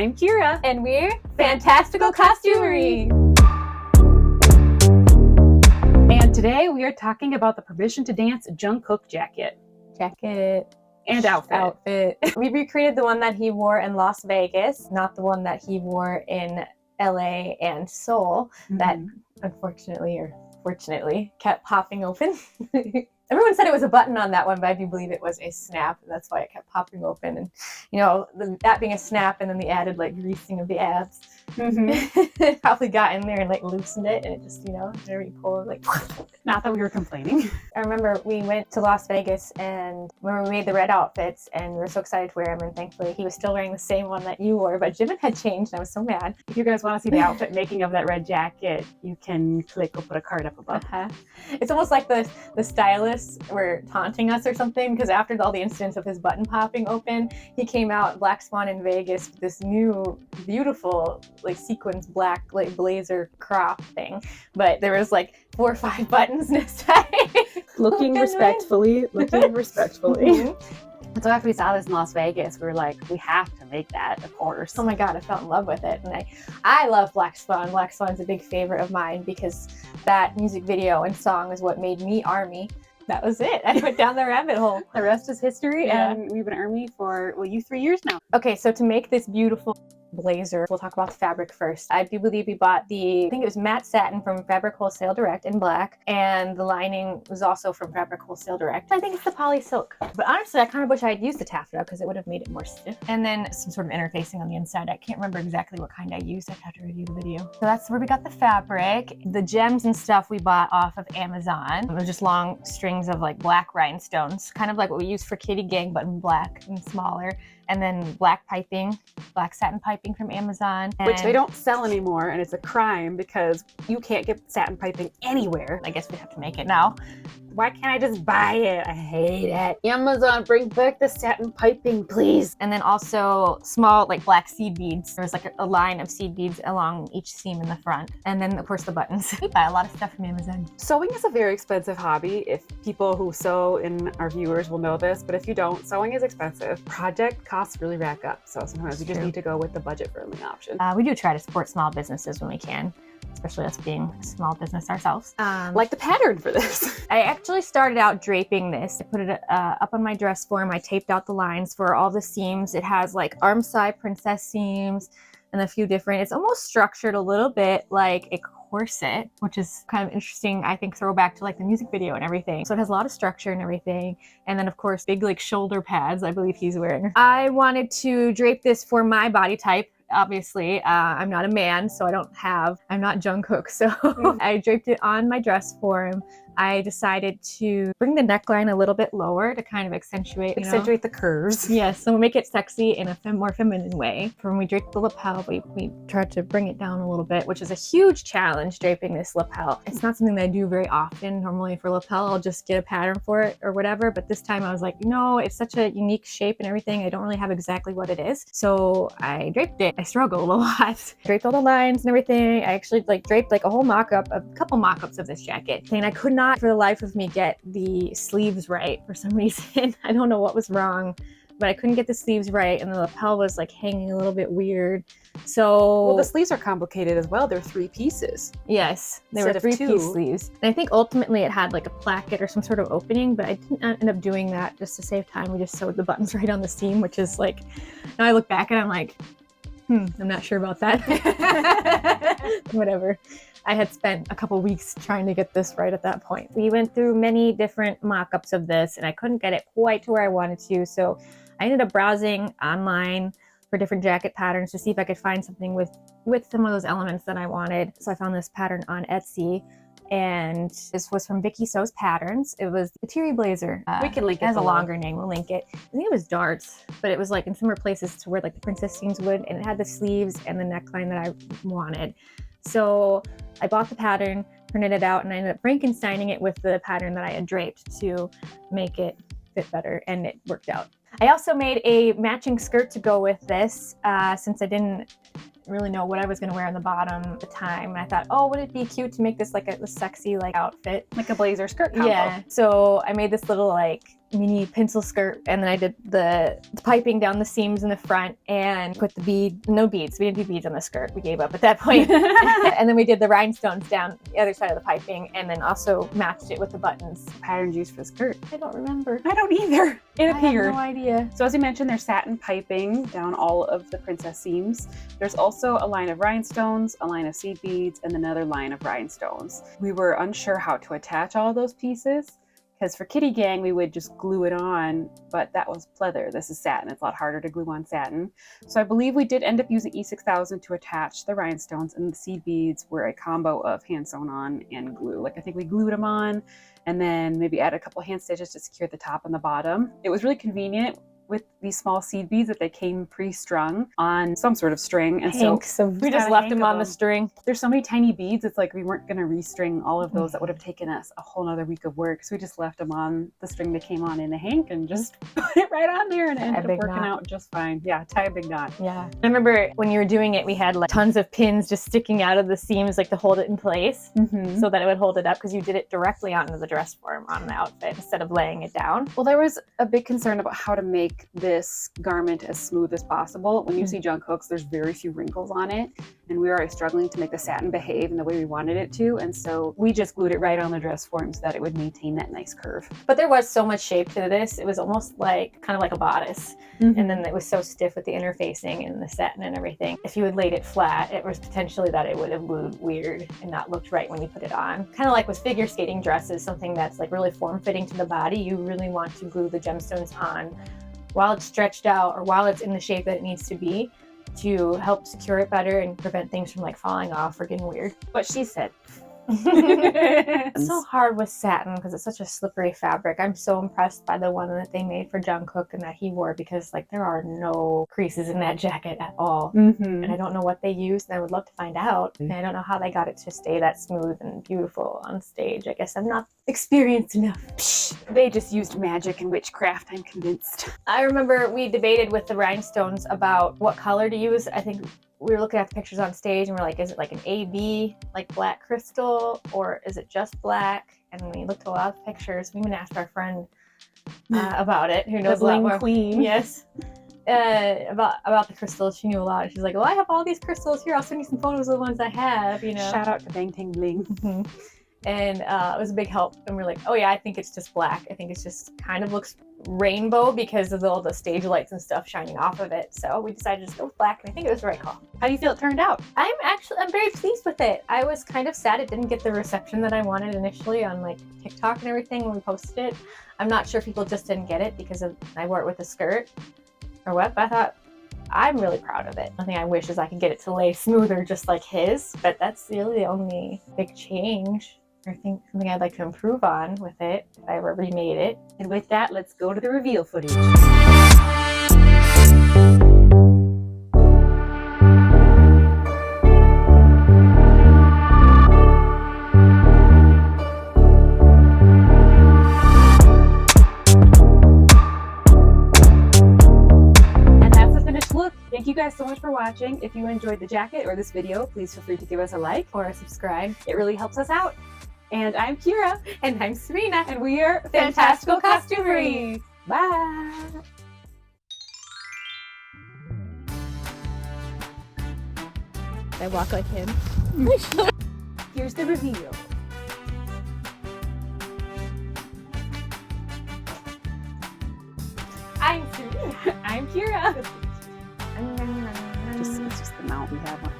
I'm Kira. And we're Fantastical Costumery. And today we are talking about the Permission to Dance Jungkook jacket. And outfit. We recreated the one that he wore in Las Vegas, not the one that he wore in LA and Seoul, that unfortunately or fortunately kept popping open. Everyone said it was a button on that one, but I do believe it was a snap, and that's why it kept popping open. And you know, that being a snap, and then the added like greasing of the abs, probably got in there and like loosened it, and it just, you know, very pulled like. Not that we were complaining. I remember we went to Las Vegas, and when we made the red outfits, and we were so excited to wear him, and thankfully he was still wearing the same one that you wore, but Jimin had changed, and I was so mad. If you guys want to see the outfit making of that red jacket, you can click or put a card up above. It's almost like the stylists were taunting us or something, because after all the incidents of his button popping open, he came out Black Swan in Vegas with this new beautiful like sequins black like blazer crop thing, but there was like 4 or 5 buttons this time. Looking respectfully. So after we saw this in Las Vegas, we were like, we have to make that, of course. Oh my god, I fell in love with it. And I love Black Swan. Black Swan's a big favorite of mine because that music video and song is what made me ARMY. That was it. I went down the rabbit hole. The rest is history, and we've been ARMY for, 3 years now. Okay, so to make this beautiful blazer, we'll talk about the fabric first. I do believe we bought I think it was matte satin from Fabric Wholesale Direct in black, and the lining was also from Fabric Wholesale Direct. I think it's the poly silk. But honestly, I kind of wish I had used the taffeta because it would have made it more stiff. And then some sort of interfacing on the inside. I can't remember exactly what kind I used. I'd have to review the video. So that's where we got the fabric. The gems and stuff we bought off of Amazon. It was just long strings of like black rhinestones, kind of like what we use for Kitty Gang, but in black and smaller. And then black piping, black satin piping from Amazon. Which they don't sell anymore, and it's a crime because you can't get satin piping anywhere. I guess we have to make it now. Why can't I just buy it? I hate it. Amazon, bring back the satin piping, please. And then also small like black seed beads. There was like a line of seed beads along each seam in the front. And then of course the buttons. We buy a lot of stuff from Amazon. Sewing is a very expensive hobby. If people who sew in our viewers will know this, but if you don't, sewing is expensive. Project costs really rack up. So sometimes you just need to go with the budget-friendly option. We do try to support small businesses when we can, especially us being a small business ourselves. Like the pattern for this. I actually started out draping this. I put it up on my dress form. I taped out the lines for all the seams. It has like arm side princess seams and a few different, it's almost structured a little bit like a corset, which is kind of interesting, I think, throwback to like the music video and everything. So it has a lot of structure and everything. And then of course, big like shoulder pads, I believe he's wearing. I wanted to drape this for my body type. Obviously, I'm not a man, so I'm not Jungkook, so I draped it on my dress form. I decided to bring the neckline a little bit lower to kind of accentuate the curves. Yes, so we'll make it sexy in a more feminine way. When we draped the lapel, we tried to bring it down a little bit, which is a huge challenge, draping this lapel. It's not something that I do very often. Normally for lapel, I'll just get a pattern for it or whatever, but this time I was like, no, it's such a unique shape and everything. I don't really have exactly what it is. So I draped it. I struggled a lot. Draped all the lines and everything. I actually draped a whole mock-up, a couple mock-ups of this jacket. And I could not for the life of me get the sleeves right for some reason. I don't know what was wrong, but I couldn't get the sleeves right, and the lapel was like hanging a little bit weird. So well, the sleeves are complicated as well. They're 3 pieces. Yes, they were 3-piece sleeves. And I think ultimately it had like a placket or some sort of opening, but I didn't end up doing that just to save time. We just sewed the buttons right on the seam, which is like, now I look back and I'm like, I'm not sure about that. Whatever. I had spent a couple weeks trying to get this right at that point. We went through many different mock-ups of this, and I couldn't get it quite to where I wanted to, so I ended up browsing online for different jacket patterns to see if I could find something with some of those elements that I wanted. So I found this pattern on Etsy, and this was from Vicky Sews Patterns. It was the Teary Blazer. We can link it. It has a longer name. We'll link it. I think it was darts, but it was like in similar places to where like the princess seams would, and it had the sleeves and the neckline that I wanted. So I bought the pattern, printed it out, and I ended up Frankensteining it with the pattern that I had draped to make it fit better, and it worked out. I also made a matching skirt to go with this since I didn't really know what I was going to wear on the bottom at the time. And I thought, oh, would it be cute to make this like a sexy like outfit? Like a blazer skirt combo. Yeah. So I made this little like mini pencil skirt, and then I did the piping down the seams in the front and put no beads. We didn't do beads on the skirt. We gave up at that point. And then we did the rhinestones down the other side of the piping, and then also matched it with the buttons. Patterns used for the skirt. I don't remember. I don't either. It appeared. I have no idea. So as we mentioned, there's satin piping down all of the princess seams. There's also a line of rhinestones, a line of seed beads, and another line of rhinestones. We were unsure how to attach all of those pieces, because for Kitty Gang, we would just glue it on, but that was pleather. This is satin. It's a lot harder to glue on satin. So I believe we did end up using E6000 to attach the rhinestones, and the seed beads were a combo of hand sewn on and glue. Like, I think we glued them on and then maybe add a couple hand stitches to secure the top and the bottom. It was really convenient with these small seed beads that they came pre-strung on some sort of string, and so we just left them on the string. There's so many tiny beads, it's like we weren't going to restring all of those. That would have taken us a whole nother week of work, so we just left them on the string that came on in a hank and just put it right on there, and it ended up working out just fine. Yeah, tie a big knot. Yeah, I remember when you were doing it, we had like tons of pins just sticking out of the seams, like to hold it in place, so that it would hold it up, because you did it directly onto the dress form on the outfit instead of laying it down. Well, there was a big concern about how to make this garment as smooth as possible. When you see Jungkook's, there's very few wrinkles on it, and we were already struggling to make the satin behave in the way we wanted it to, and so we just glued it right on the dress form so that it would maintain that nice curve. But there was so much shape to this. It was almost like kind of like a bodice, and then it was so stiff with the interfacing and the satin and everything. If you had laid it flat, it was potentially that it would have glued weird and not looked right when you put it on. Kind of like with figure skating dresses, something that's like really form-fitting to the body, you really want to glue the gemstones on while it's stretched out or while it's in the shape that it needs to be, to help secure it better and prevent things from like falling off or getting weird. What she said. It's so hard with satin because it's such a slippery fabric. I'm so impressed by the one that they made for Jungkook and that he wore, because like there are no creases in that jacket at all. And I don't know what they used, and I would love to find out. And I don't know how they got it to stay that smooth and beautiful on stage. I guess I'm not experienced enough. Psh, they just used magic and witchcraft, I'm convinced. I remember we debated with the rhinestones about what color to use. I think we were looking at the pictures on stage and we're like, is it like an AB, like black crystal, or is it just black? And we looked at a lot of pictures. We even asked our friend about it, who knows a lot more. Queen. Yes. About the crystals. She knew a lot. She's like, well, I have all these crystals here. I'll send you some photos of the ones I have, you know. Shout out to Bang Tang Bling. And it was a big help. And we're like, oh yeah, I think it's just black. I think it's just kind of looks rainbow because of all the stage lights and stuff shining off of it. So we decided to just go with black, and I think it was the right call. How do you feel it turned out? I'm very pleased with it. I was kind of sad it didn't get the reception that I wanted initially on like TikTok and everything when we posted it. I'm not sure if people just didn't get it because I wore it with a skirt or what, but I thought, I'm really proud of it. One thing I wish is I could get it to lay smoother just like his, but that's really the only big change. I think something I'd like to improve on with it if I ever remade it. And with that, let's go to the reveal footage. Thank you guys so much for watching. If you enjoyed the jacket or this video, please feel free to give us a like or a subscribe. It really helps us out. And I'm Kira. And I'm Serena. And we are Fantastical Costumery. Bye. I walk like him. Here's the reveal. I'm Serena. I'm Kira. It's just the mount we have on.